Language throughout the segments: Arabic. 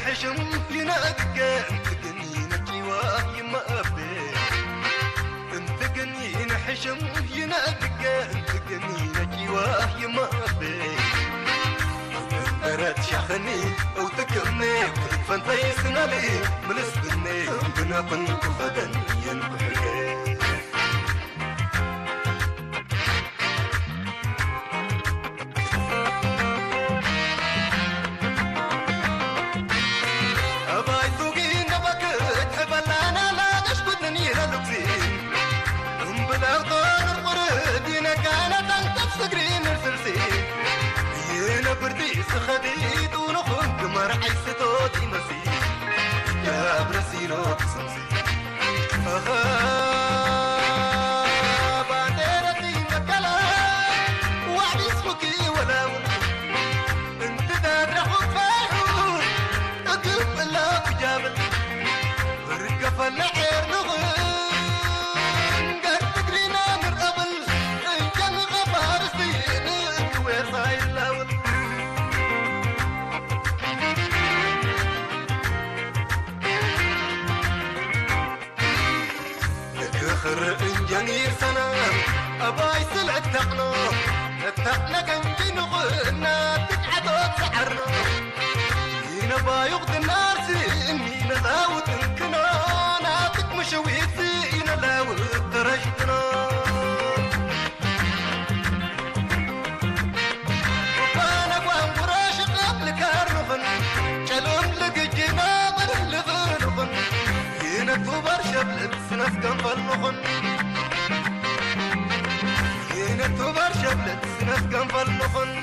ينحشم ينادق انت قنينك يواه يما أبي انت قنين حشم ينادق انت قنينك يواه يما أبي برات شخني او تكرني فانت يسنالي ملس بني بنا بنت فدن ينبحكي خديد ونخن قمر عيسى توتي مسيح يا برسيلو بسمسي بعديرتي نكلا وعدي اسمكي ولا انت تدرح وتفاحون اقف الا بجابل رقف العير نغن قد تقرينا من قبل انجم غفار سين وير صاير الاول إنجنير سنام أباي سلع التقنا كنجي نغنا تقعدوا تسعرنا هنا بايغد النار سيني نلاوت انكنا ناتك مشويت سينا لاوت درجتنا وانا قوام براش قبل كارنغن جلون لقجينا من لغنغن هنا توبر شبل سنف قنف المخن هنا توبر شبل سنف قنف المخن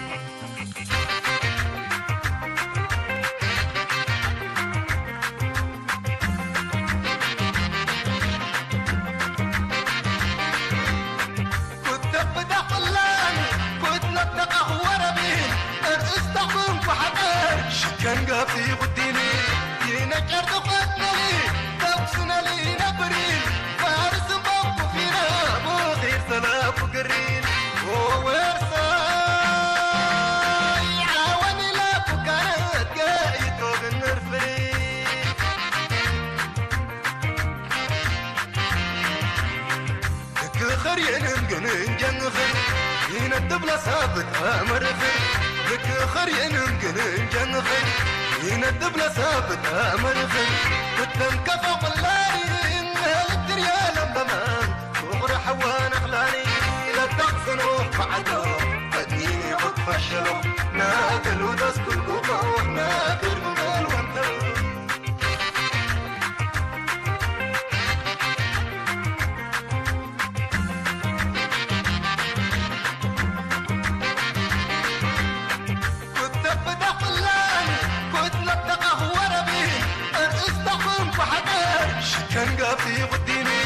كنت بدح طلاني كنت نطق وربي استحكم بحقر شكن قافي قديني ينكر تقتلي تبسنا لي نبرين فارس بابو فينا مو خير سلاف وقرين وورساي عاوني لا فكرت قايد فوق النرفين لك خرين انقنن جنخن هنا الدبلة سابت امرخن لك خرين انقنن جنخن هنا الدبلة ثابت امرخن كتنكفى قلاني هالدريال بمان وغر حوان اخلاني لا تحزنوا بعدو فدنيني عد فشلوا ناكل ودسكل قوة ناكل مقال وانتو كان قافي قديني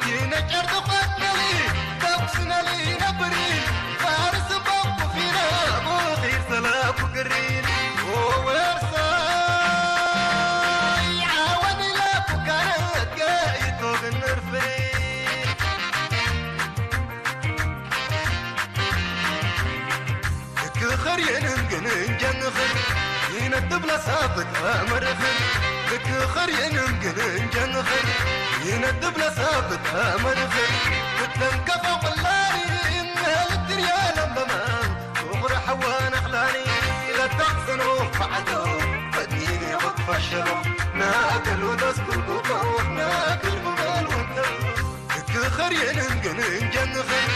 ينكر تقتلي تبسنا لي نبرين فارس بابو فينا مو خير سلاف وقرين وورساي عاوني لا فكرت قايد فوق النرفين لك خرين انقنن جنخن هنا الدبلة سابت امرخن لك خرين انقنن جنخن هنا الدبلة ثابت امرخن كتنكفى قلاني هالدريال بمان وغر حوان اخلاني لا تحزنوا بعدو فدنيني عد فشلوا ناكل ودسكل قوة ناكل مقال وانتو لك خرين انقنن جنخن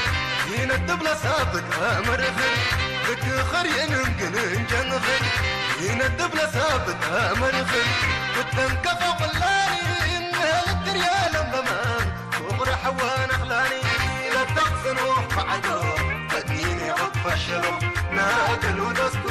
هنا الدبلة ثابت امرخن لك خرين انقنن جنخن هنا الدبلة ثابت امرخن كتنكفى قلاني هالدريال بمان وغر حوان اخلاني لا تحزنوا بعدو فدنيني عد فشلوا ناكل ودسكل